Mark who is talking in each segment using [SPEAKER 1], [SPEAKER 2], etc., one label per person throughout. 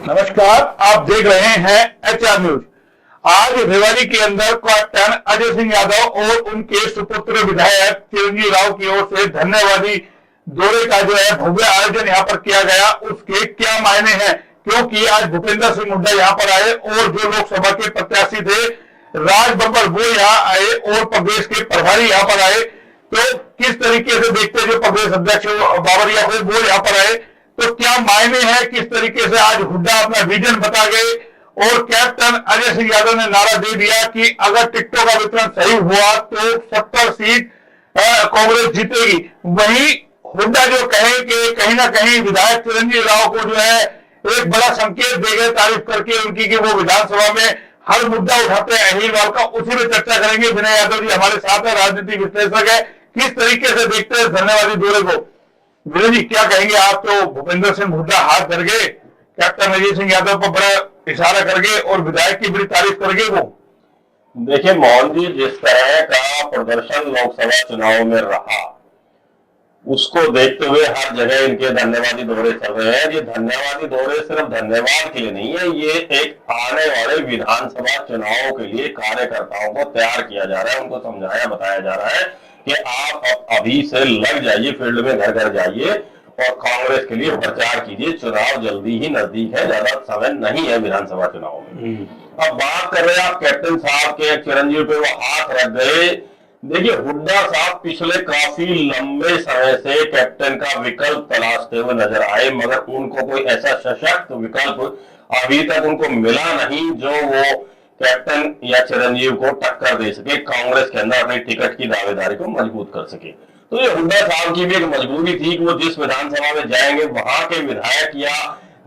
[SPEAKER 1] नमस्कार, आप देख रहे हैं HR न्यूज। आज भिवाड़ी के अंदर कैप्टन अजय सिंह यादव और उनके सुपुत्र विधायक चिरंजीव राव की ओर से धन्यवादी दौरे का जो है भव्य आयोजन यहाँ पर किया गया। उसके क्या मायने हैं, क्योंकि आज भूपेंद्र सिंह हुड्डा यहाँ पर आए और जो लोकसभा के प्रत्याशी थे राज बब्बर वो यहाँ आए और प्रदेश के प्रभारी यहाँ पर आए। तो किस तरीके से देखते जो प्रदेश अध्यक्ष बाबरिया थे वो यहाँ पर आए, तो क्या मायने हैं, किस तरीके से आज हुड्डा अपना विजन बता गए। और कैप्टन अजय सिंह यादव ने नारा दे दिया कि अगर टिकटों का वितरण सही हुआ तो 70 सीट कांग्रेस जीतेगी। वहीं हुड्डा जो कहे कि कहीं ना कहीं विधायक चिरंजीव राव को जो है एक बड़ा संकेत दे गए तारीफ करके उनकी कि वो विधानसभा में हर मुद्दा उठाते हैं अहिलवाल का, उसी में चर्चा करेंगे। विनय यादव जी हमारे साथ है, राजनीतिक विश्लेषक है। किस तरीके से देखते हैं धन्यवादी दौरे को? विनय जी क्या कहेंगे आप? तो भूपेंद्र सिंह हुड्डा हाथ धर गए, कैप्टन अजय सिंह यादव पर बड़ा इशारा कर गए और विधायक की बड़ी तारीफ कर गए। वो
[SPEAKER 2] देखिए मोहन जी, जिस तरह का प्रदर्शन लोकसभा चुनाव में रहा उसको देखते हुए हर जगह इनके धन्यवादी दौरे चल रहे हैं। ये धन्यवादी दौरे सिर्फ धन्यवाद के लिए नहीं है, ये एक आने वाले विधानसभा चुनाव के लिए कार्यकर्ताओं को तैयार किया जा रहा है। उनको समझाया बताया जा रहा है कि आप अभी से लग जाइए, फील्ड में घर घर जाइए और कांग्रेस के लिए प्रचार कीजिए। चुनाव जल्दी ही नजदीक है, ज्यादा समय नहीं है विधानसभा चुनाव में। अब बात कर रहे हैं आप कैप्टन साहब के, चिरंजीव पे वो हाथ रख गए। देखिए हुड्डा साहब पिछले काफी लंबे समय से कैप्टन का विकल्प तलाशते हुए नजर आए, मगर उनको कोई ऐसा सशक्त विकल्प अभी तक उनको मिला नहीं जो वो कैप्टन या चिरंजीव को टक्कर दे सके, कांग्रेस के अंदर अपनी टिकट की दावेदारी को मजबूत कर सके। तो ये हुड्डा साहब की भी एक मजबूरी थी कि वो जिस विधानसभा में जाएंगे वहां के विधायक या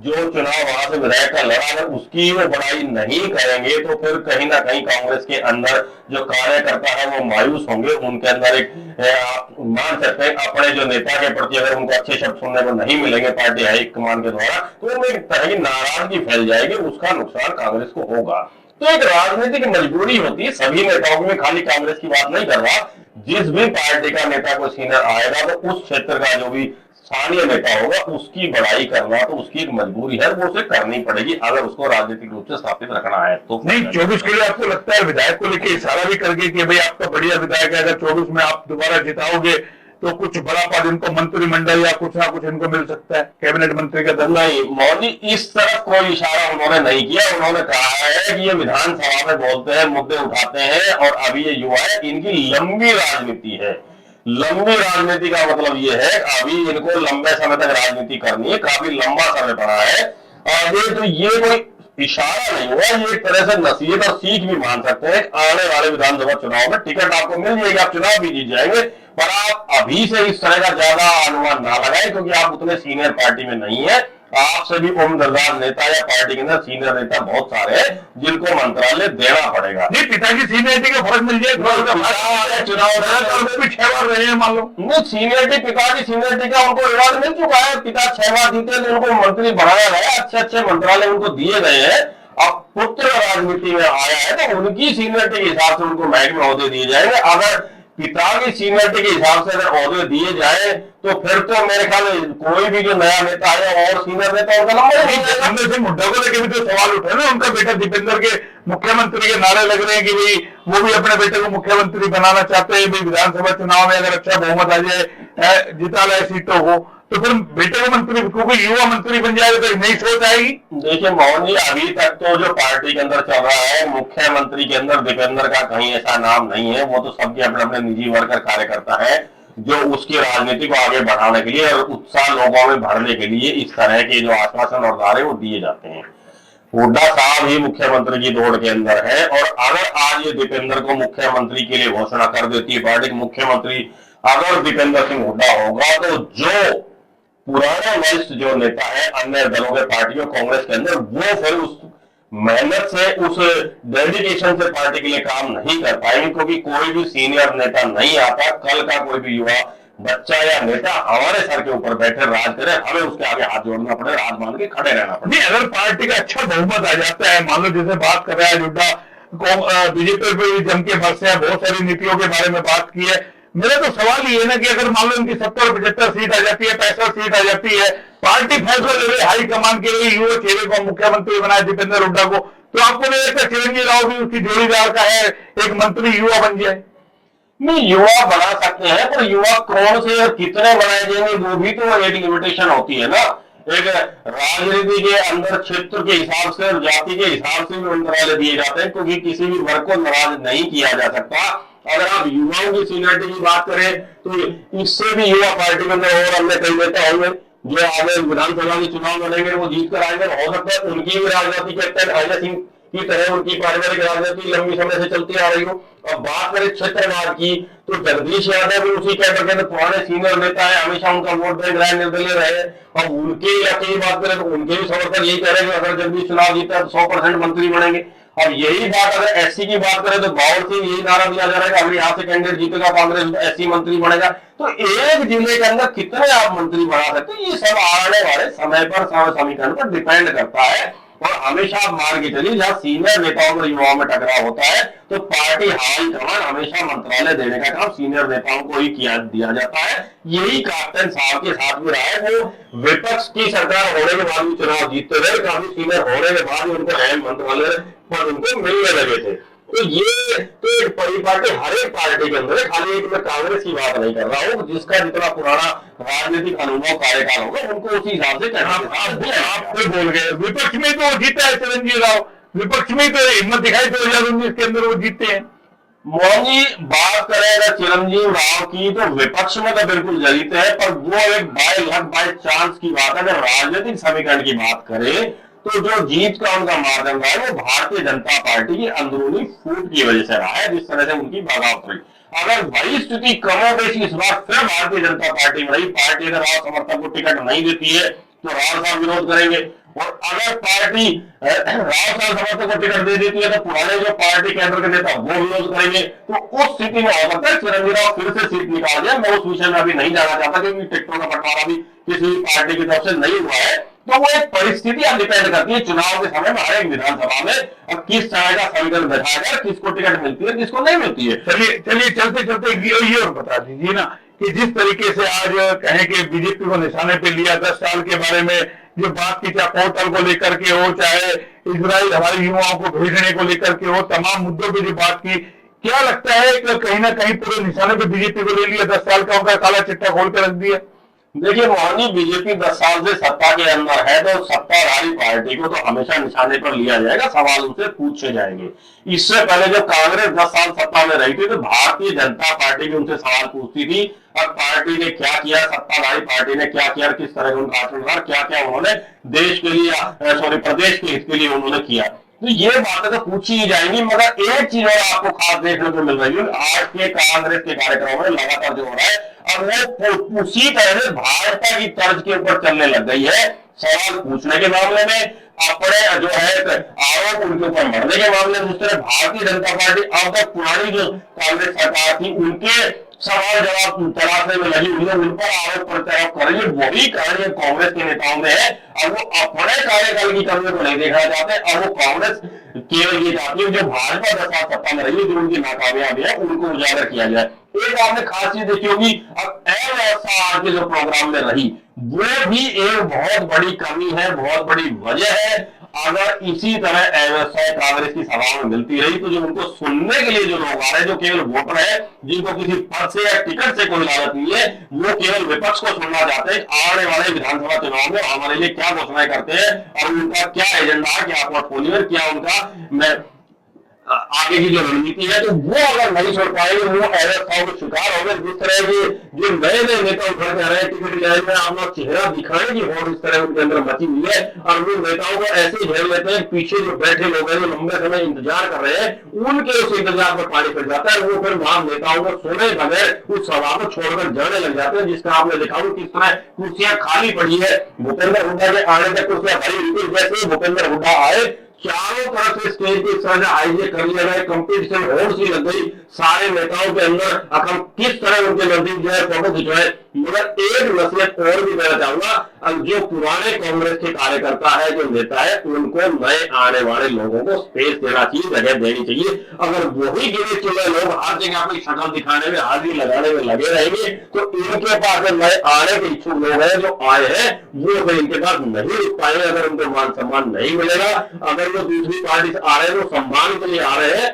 [SPEAKER 2] जो चुनाव वहां से विधायक का लड़ा है उसकी वो बड़ाई नहीं करेंगे तो फिर कहीं ना कहीं कांग्रेस के अंदर जो कार्यकर्ता है वो मायूस होंगे। उनके अंदर एक आप मान सकते हैं अपने जो नेता के प्रति अगर उनको अच्छे शब्द सुनने को नहीं मिलेंगे पार्टी हाईकमान के द्वारा तो उनमें एक तरह की नाराजगी फैल जाएगी, उसका नुकसान कांग्रेस को होगा। तो एक राजनीतिक मजबूरी होती है सभी नेताओं में, खाली कांग्रेस की बात नहीं कर रहा। जिस भी पार्टी का नेता को सीनियर आएगा तो उस क्षेत्र का जो भी स्थानीय नेता होगा उसकी बड़ाई करना तो उसकी एक मजबूरी है, वो उसे करनी पड़ेगी अगर उसको राजनीतिक रूप से स्थापित रखना है तो।
[SPEAKER 1] नहीं 24 के लिए आपको लगता है विधायक को लेकर इशारा भी करके कि भाई आपका बढ़िया विधायक है, अगर 24 में आप दोबारा जिताओगे तो कुछ बड़ा पद इनको मंत्रिमंडल या कुछ ना कुछ इनको मिल सकता है, कैबिनेट मंत्री का दर्जा?
[SPEAKER 2] नहीं मोदी इस तरफ कोई इशारा उन्होंने नहीं किया। उन्होंने कहा है कि ये विधानसभा में बोलते हैं, मुद्दे उठाते हैं और अभी ये युवा है, इनकी लंबी राजनीति है। लंबी राजनीति का मतलब ये है अभी इनको लंबे समय तक राजनीति करनी है, काफी लंबा समय पड़ा है। और ये कोई इशारा नहीं हुआ, ये एक तरह से नसीहत और सीख भी मान सकते हैं। आने वाले विधानसभा चुनाव में टिकट आपको मिल जाएगी, आप चुनाव भी जीत जाएंगे, पर आप अभी से इस तरह का ज्यादा अनुमान ना लगाएं क्योंकि आप उतने सीनियर पार्टी में नहीं है। आपसे भी उम्रदराज नेता या पार्टी के अंदर सीनियर नेता बहुत सारे हैं जिनको मंत्रालय देना पड़ेगा।
[SPEAKER 1] नहीं पिताजी सीनियरिटी का फर्क मिल जाए, चुनाव भी 6 बार रहे हैं मान लो।
[SPEAKER 2] नहीं सीनियरिटी, पिताजी सीनियरिटी का उनको रिवॉर्ड मिल चुका है। पिता 6 बार जीते तो उनको मंत्री बनाया गया, अच्छे अच्छे मंत्रालय उनको दिए गए हैं। अब पुत्र राजनीति में आया है तो उनकी सीनियरिटी के हिसाब से उनको महकमे ओहदे दिए जाएंगे। अगर पिता की सीनियरिटी के हिसाब से अगर ओहदे दिए जाए तो फिर तो मेरे ख्याल कोई भी जो नया नेता है और सीनियर नेता उनका नंबर
[SPEAKER 1] हमने से मुद्दा को लेकर भी तो सवाल उठे ना, उनका बेटा दीपेंद्र के मुख्यमंत्री के नारे लग रहे हैं कि भाई वो भी अपने बेटे को मुख्यमंत्री बनाना चाहते हैं। भाई विधानसभा चुनाव में अगर अच्छा बहुमत आ जाए, जिता लाए सीटों को, तो फिर बेटे को मंत्री को युवा मंत्री बन जाएगा तो नई सोच आएगी।
[SPEAKER 2] देखिए मोहन जी, अभी तक तो जो पार्टी के अंदर चल रहा है मुख्यमंत्री के अंदर दीपेंद्र का कहीं ऐसा नाम नहीं है। वो तो सबके अपने अपने निजी वर्कर कार्यकर्ता है जो उसकी राजनीति को आगे बढ़ाने के लिए और उत्साह लोगों में भरने के लिए इस तरह के जो आश्वासन और दावे वो दिए जाते हैं। हुड्डा साहब ही मुख्यमंत्री की दौड़ के अंदर है और अगर आज ये दीपेंद्र को मुख्यमंत्री के लिए घोषणा कर देती है पार्टी के मुख्यमंत्री अगर दीपेंद्र सिंह हुड्डा होगा तो जो पुराना वरिष्ठ जो नेता है अन्य दलों के पार्टियों कांग्रेस के अंदर वो फिर उस मेहनत से उस डेडिकेशन से पार्टी के लिए काम नहीं कर पाएंगे क्योंकि कोई भी सीनियर नेता नहीं आता। कल का कोई भी युवा बच्चा या नेता हमारे सर के ऊपर बैठे राज करे, हमें उसके आगे हाथ जोड़ना पड़े, राज मान के खड़े रहना पड़े।
[SPEAKER 1] नहीं अगर पार्टी का अच्छा बहुमत आ जाता है, मान लो जैसे बात कर रहा है हुड्डा, बीजेपी पे भी जम के बरसे हैं, बहुत सारी नीतियों के बारे में बात की है, मेरा तो सवाल ये है ना कि अगर मान लो इनकी 70-75 सीट आ जाती है, 65 सीट आ जाती है, पार्टी फैसला ले रही हाईकमान के लिए युवा चेहरे को मुख्यमंत्री बनाए दीपेंद्र हुड्डा को, तो आपको नहीं लगता चिरंजीवी राव भी उसकी जोड़ीदार का है, एक मंत्री युवा बन जाए?
[SPEAKER 2] नहीं, युवा बना सकते हैं, पर युवा कौन से और कितने बनाए जाएंगे वो भी तो एक लिमिटेशन होती है ना। एक राजनीति के अंदर क्षेत्र के हिसाब से और जाति के हिसाब से भी मंत्रालय दिए जाते हैं, क्योंकि किसी भी वर्ग को नाराज नहीं किया जा सकता। अगर आप युवाओं की सीनियरिटी की बात करें तो इससे भी युवा पार्टी के अंदर और अन्य कई नेता होंगे जो आगे विधानसभा के चुनाव लड़ेंगे, वो जीत कर आएंगे। हो सकता है उनकी भी राजनीति कैप्टन अजय सिंह की तरह उनकी पारिवारिक राजनीति लंबी समय से चलती आ रही हो। अब बात करें क्षेत्रवाद की तो जगदीश यादव भी उसी कैटेगरी के पुराने सीनियर नेता है, हमेशा उनका वोट बैंक रहे, निर्दलीय रहे। अब उनके इलाके की बात करें तो उनके भी समर्थक यही कह रहे हैं कि अगर जगदीश चुनाव जीता तो 100% मंत्री बनेंगे। अब यही बात अगर एससी की बात करें तो बावर सिंह यही नारा दिया जा रहा है कि अगर यहाँ से कैंडिडेट जीतेगा कांग्रेस एससी मंत्री बनेगा। तो एक जिले के अंदर कितने आप मंत्री बना सकते हैं, ये सब आने वाले समय पर समीकरण पर डिपेंड करता है। और हमेशा आप मान के चलिए जहां सीनियर नेताओं और युवाओं में टकराव होता है तो पार्टी हाईकमान हमेशा मंत्रालय देने का काम सीनियर नेताओं को ही दिया जाता है। यही कैप्टन साहब के साथ भी रहा है। वो विपक्ष की सरकार होने के बाद भी चुनाव जीतते रहे, काफी सीनियर होने के बाद भी उनको अहम मंत्रालय पद उनको मिलने लगे थे। तो ये तो एक परिपाटी हर एक पार्टी के अंदर है, खाली एक मैं कांग्रेस की बात नहीं कर रहा हूँ। जिसका जितना पुराना राजनीतिक अनुभव कार्यकाल होगा उनको उसी हिसाब से
[SPEAKER 1] आप बोल गए। विपक्ष में तो जीता है चिरंजीवी राव, विपक्ष में तो हिम्मत दिखाई 2019 के अंदर वो जीते हैं।
[SPEAKER 2] मोहन जी बात करें अगर चिरंजीवी राव की तो विपक्ष में तो बिल्कुल जीते हैं, पर वो एक बाय लक बाय चांस की बात है। अगर राजनीतिक समीकरण की बात करें तो जो जीत का उनका मार्ग रहा है वो भारतीय जनता पार्टी की अंदरूनी फूट की वजह से रहा है, जिस तरह से उनकी बगावत रही। अगर वही स्थिति कमोबेशी इस बार फिर भारतीय जनता पार्टी में रही, पार्टी अगर राव समर्थक को टिकट नहीं देती है तो राव साहब विरोध करेंगे, और अगर पार्टी राव साहब समर्थक को टिकट दे देती है तो पुराने जो पार्टी केंद्र के नेता वो विरोध करेंगे। तो उस स्थिति में हो सकता है चिरंजीवी राव फिर से सीट निकाल जाए। मैं उस विषय में अभी नहीं जाना चाहता क्योंकि टिकटों का बंटवारा भी किसी पार्टी की तरफ से नहीं हुआ है। तो वो एक परिस्थिति अब डिपेंड करती है चुनाव के समय में हर एक विधानसभा में अब किस तरह का समीकरण बैठाया जाए, किसको टिकट मिलती है किसको नहीं मिलती है।
[SPEAKER 1] चलिए चलते चलते ये और बता दीजिए ना कि जिस तरीके से आज कहें कि बीजेपी को निशाने पे लिया, 10 साल के बारे में जो बात की, चाहे पोर्टल को लेकर के हो, चाहे इजराइल हमारे युवाओं को भेजने को लेकर के हो, तमाम मुद्दों पर जो बात की, क्या लगता है कि कहीं ना कहीं पूरे निशाने पे बीजेपी को ले लिया, 10 साल का उनका काला चिट्ठा खोल के रख दिया?
[SPEAKER 2] देखिए मोहन जी, बीजेपी 10 साल से सत्ता के अंदर है तो सत्ताधारी पार्टी को तो हमेशा निशाने पर लिया जाएगा, सवाल उनसे पूछे जाएंगे। इससे पहले जब कांग्रेस 10 साल सत्ता में रही थी तो भारतीय जनता पार्टी भी उनसे सवाल पूछती थी अब पार्टी ने क्या किया, सत्ताधारी पार्टी ने क्या किया, किस तरह का उनका आचरण रहा, क्या क्या उन्होंने देश के लिए प्रदेश के हित के लिए उन्होंने किया। तो ये बातें तो पूछी ही जाएंगी, मगर एक चीज और आपको खास देखने को मिल रही है आज के कांग्रेस के कार्यक्रमों में लगातार जो हो रहा है, अब वो उसी तरह से भाजपा की तर्ज के ऊपर चलने लग गई है। सवाल पूछने के मामले में, अपने जो है आरोप उनके ऊपर मरने के मामले में, दूसरे भारतीय जनता पार्टी अब तक पुरानी जो कांग्रेस सरकार थी उनके सवाल जवाब तलाशने में लगी हुई है, उन पर आरोप प्रत्यारोप करेंगे, वही कार्य कांग्रेस के नेताओं में है। अब वो अपने कार्यकाल की कमियों को नहीं देखना चाहते, अब वो कांग्रेस केवल ये चाहती है जो भाजपा 10 साल सत्ता में रही है, जो उनकी नाकामयाबी है उनको उजागर किया जाए। एक आपने खास चीज देखी होगी, अब एमएसआर के जो प्रोग्राम में रही वो भी एक बहुत बड़ी कमी है, बहुत बड़ी वजह है। अगर इसी तरह एमएसआई कांग्रेस की सभाओं में मिलती रही तो जो उनको सुनने के लिए जो लोग आ रहे हैं, जो केवल वोटर है जिनको किसी पद से या टिकट से कोई लालच नहीं है, वो केवल विपक्ष को सुनना चाहते हैं आने वाले विधानसभा चुनाव में हमारे लिए क्या घोषणाएं करते हैं और उनका क्या एजेंडा है, क्या पोर्टफोलियो है, क्या उनका आगे की जो रणनीति है, तो वो अगर नहीं छोड़ पाएंगे वो एमएसआई के शिकार हो गए। जिस तरह के जो नए नए नेता उभर के आ रहे हैं टिकट लाइन में, आप लोग चेहरा दिखाने की होड़ इस तरह उनके अंदर मची हुई है और वो नेताओं को ऐसे घेर लेते हैं, पीछे जो बैठे लोग हैं जो लंबे समय इंतजार कर रहे हैं उनके उस इंतजार में पानी फिर जाता है, वो फिर वहां नेताओं को सुने बगैर उस सभा को छोड़कर जाने लग जाते हैं। जिसका आपने देखा हो किस तरह कुर्सियां खाली पड़ी है, भूपेंद्र हुड्डा के आने तक कुर्सियां भरी हुई, जैसे भूपेंद्र हुड्डा आए चारों तरफ से स्टेज को इस तरह से हाईजेक कर लिया गया, कंपटीशन होड़ सी लग गई सारे नेताओं के अंदर। अब हम किस तरह उनके नजदीक जो है फोटो खिंचवाए। मगर एक नसीहत और भी देना चाहूंगा, अब जो पुराने कांग्रेस के कार्यकर्ता है, जो नेता है, उनको नए आने वाले लोगों को स्पेस देना चाहिए, जगह देनी चाहिए। अगर वही गिने चुने लोग हर जगह अपनी शक्ल दिखाने में, हाजिरी लगाने में लगे रहेंगे तो इनके पास नए आने के इच्छुक लोग हैं जो आए हैं, वो फिर इनके पास नहीं रुक पाएंगे। अगर उनको मान सम्मान नहीं मिलेगा, अगर वो दूसरी पार्टी से आ रहे हैं तो सम्मान के लिए आ रहे हैं,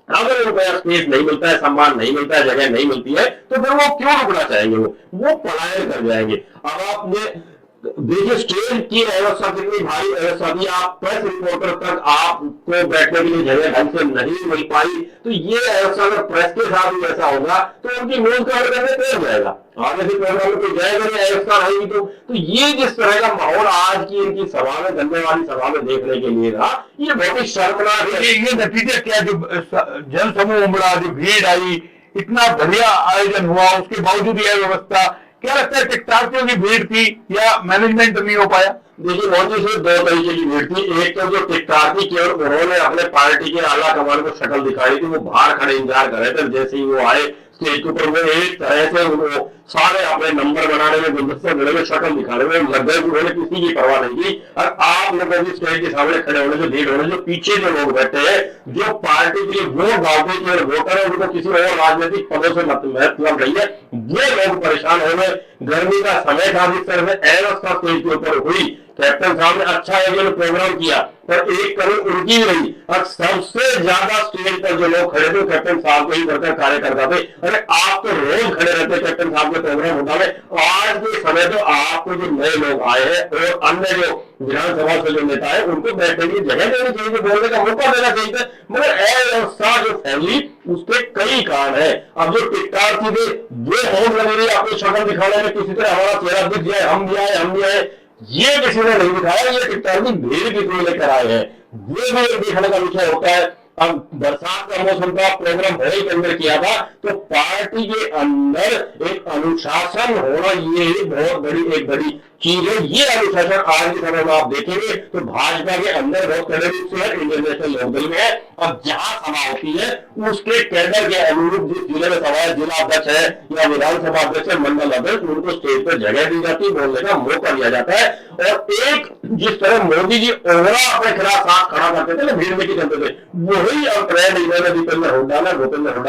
[SPEAKER 2] अगर उनको स्पेस नहीं मिलता है, सम्मान नहीं मिलता है, जगह नहीं मिलती है, तो फिर वो क्यों रुकना चाहेंगे, वो पलायन कर जाएंगे। अब आपने देखिए स्टेज की व्यवस्था कितनी भारी व्यवस्था थी, आप प्रेस रिपोर्टर तक आपको बैठने के लिए जगह ढंग से नहीं मिल पाई, तो ये व्यवस्था अगर प्रेस के साथ भी ऐसा होगा तो उनकी न्यूज कवर करने देर जाएगा, आगे से प्रोग्राम में कोई जाएगा नहीं, व्यवस्था रहेगी तो ये जिस तरह का माहौल आज की इनकी सभा में, धन्यवाद सभा में देखने के लिए था, ये बहुत ही शर्मनाक है।
[SPEAKER 1] ये नतीजा क्या, जो जन समूह उमड़ा, जो भीड़ आई, इतना बढ़िया आयोजन हुआ, उसके बावजूद यह व्यवस्था, क्या लगता है टिकटॉकियों की भीड़ थी या मैनेजमेंट नहीं हो पाया?
[SPEAKER 2] देखिए मोदी से दो तरीके की भीड़ थी। एक तो जो टिकटॉकी केवल उन्होंने अपने पार्टी के आला कमान को शक्ल दिखाई थी, वो बाहर खड़े इंतजार कर रहे थे, जैसे ही वो आए स्टेज के ऊपर वो एक तरह से वो सारे अपने नंबर बनाने में, गुलदस्ते मिलने में, शक्ल दिखाने में लग गए, उन्होंने किसी की परवाह नहीं की। और आप लोगों की स्टेज के सामने खड़े होने से भीड़ होने, जो पीछे जो लोग बैठे हैं, जो पार्टी के लिए वोट डालते केवल वोटर है, उनको किसी और राजनीतिक पदों से मतलब नहीं है, वो लोग परेशान हो गए। गर्मी का समय था, जिस तरह से अवस्था स्टेज के ऊपर हुई, कैप्टन साहब ने अच्छा प्रोग्राम किया, पर एक करोड़ उनकी भी रही। और सबसे ज्यादा स्टेज पर जो लोग खड़े थे कैप्टन साहब को ही करकर कार्यकर्ता थे। अरे आप तो रोज खड़े रहते कैप्टन साहब के प्रोग्राम होता है, आज के समय तो आपको जो नए लोग आए हैं और अन्य जो विधानसभा से जो नेता है, उनको बैठने की जगह देनी चाहिए, बोलने का मौका देना चाहिए। मगर अव्यवस्था जो फैली उसके कई कारण है। अब जो टिकटॉक थे वो होम लगे रही अपनी शक्ल दिखाने में, किसी तरह हमारा चेहरा दिख जाए, हम भी आए, हम भी आए, ये किसी ने नहीं दिखाया। ये टिकटॉक की भीड़ कितनी लेकर आए हैं, वो भी एक देखने का विषय होता है। अब बरसात का मौसम का प्रोग्राम हॉल के अंदर किया था, तो पार्टी के अंदर एक अनुशासन होना ये बहुत बड़ी चीज है। ये अनुशासन आज के समय में आप देखेंगे तो भाजपा के अंदर बहुत कड़े रूप से है, इंडियन नेशनल लोकदल में है। और जहां सभा होती है उसके कैडर के अनुरूप जिस जिले में सभा है, जिला अध्यक्ष है या विधानसभा अध्यक्ष है, मंडल अध्यक्ष, उनको स्टेज पर जगह दी जाती है, बोलने का मौका दिया जाता है। और एक जिस तरह मोदी जी ओवरा अपने खिलाफ साथ खड़ा करते थे ना, भीड़ में चलते थे, वही अब ट्रेंड इन्होंने भूपेंद्र हुड्डा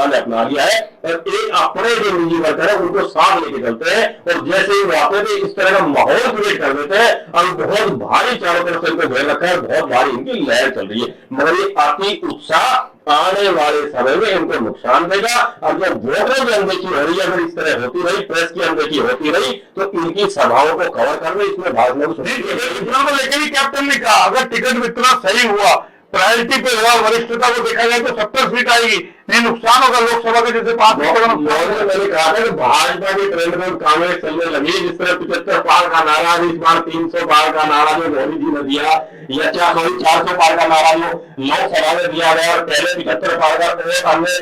[SPEAKER 2] ने अपना लिया है। और एक अपने जो निजी वर्कर है उनको साथ लेके चलते हैं, और जैसे ही वो आते थे इस तरह का माहौल क्रिएट कर देते हैं। और बहुत भारी चारों तरफ से इनको घेर रखा है, बहुत भारी इनकी लहर चल रही है। मगर ये अति उत्साह आने वाले समय में इनको नुकसान देगा। और जब वोटरों की अनदेखी हो रही है, अगर इस तरह होती रही, प्रेस की अनदेखी होती रही, तो इनकी सभाओं को कवर करने, इसमें भाग
[SPEAKER 1] लेकर ही कैप्टन ने कहा अगर टिकट वितरण सही हुआ, प्रायोरिटी पे हुआ, वरिष्ठता को देखा जाए तो 70 सीट आएगी, नहीं नुकसान होगा लोकसभा के जैसे 5
[SPEAKER 2] मैंने कहा था कि भाजपा की ट्रेंड में कांग्रेस चलने लगी। जिस तरह 75 पार का नारा, इस बार 300 पार का नारा जो मोदी जी ने दिया, या 400 पार का नारा जो लोकसभा में दिया गया, और पहले 75 पार का अन्य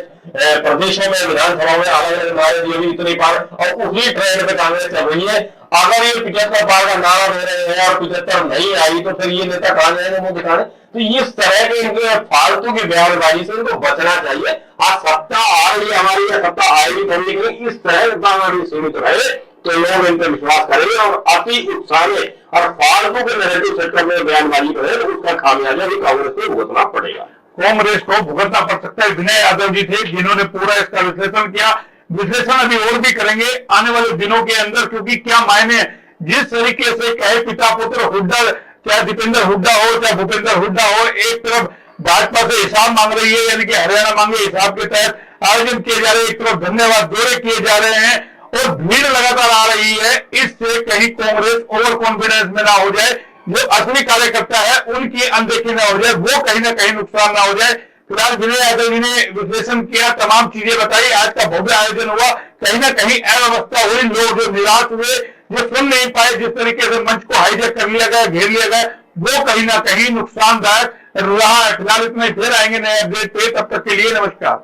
[SPEAKER 2] प्रदेशों में विधानसभा में अलग अलग नारे दिए, इतनी पार, और उसी ट्रेंड में कांग्रेस चल रही है। अगर ये 75 पार का नारा दे रहे हैं और 75 नहीं आई, तो फिर ये नेता कहां जाएंगे मुंह दिखाने? तो इस तरह के इनके फालतू की बयानबाजी से इनको बचना चाहिए। आज सत्ता आ रही है हमारी, या सत्ता आएगी करने के लिए, इस तरह सीमित रहे तो लोग इन पर विश्वास करेंगे। और अति उत्साह और फालतू के नेगेटिव सेक्टर में बयानबाजी करें तो उसका खामियाजा भी कांग्रेस को भुगतना पड़ेगा,
[SPEAKER 1] कांग्रेस को भुगतना पड़ सकता है। विनय यादव जी थे जिन्होंने पूरा इसका विश्लेषण किया। विश्लेषण अभी और भी करेंगे आने वाले दिनों के अंदर, क्योंकि क्या मायने जिस तरीके से कहे पिता पुत्र हुड्डा, चाहे दीपेंद्र हुड्डा हो चाहे भूपेंद्र हुड्डा हो, एक तरफ भाजपा से हिसाब मांग रही है, यानी कि हरियाणा मांगे हिसाब के तहत आयोजन किए जा रहे हैं, एक तरफ धन्यवाद दौरे किए जा रहे हैं, और भीड़ लगातार आ रही है। इससे कहीं कांग्रेस ओवर कॉन्फिडेंस में ना हो जाए, जो असली कार्यकर्ता है उनकी अनदेखी ना हो जाए, वो कहीं ना कहीं नुकसान ना हो जाए। फिलहाल विनय यादव जी ने विश्लेषण किया, तमाम चीजें बताई, आज का भव्य आयोजन हुआ, कहीं ना कहीं अव्यवस्था हुई, लोग जो निराश हुए, जो सुन नहीं पाए, जिस तरीके से मंच को हाईजैक कर लिया गया, घेर लिया गया, वो कहीं ना कहीं नुकसानदायक रहा है। फिलहाल इतने फिर आएंगे नए अपडेट पे, तब तक के लिए नमस्कार।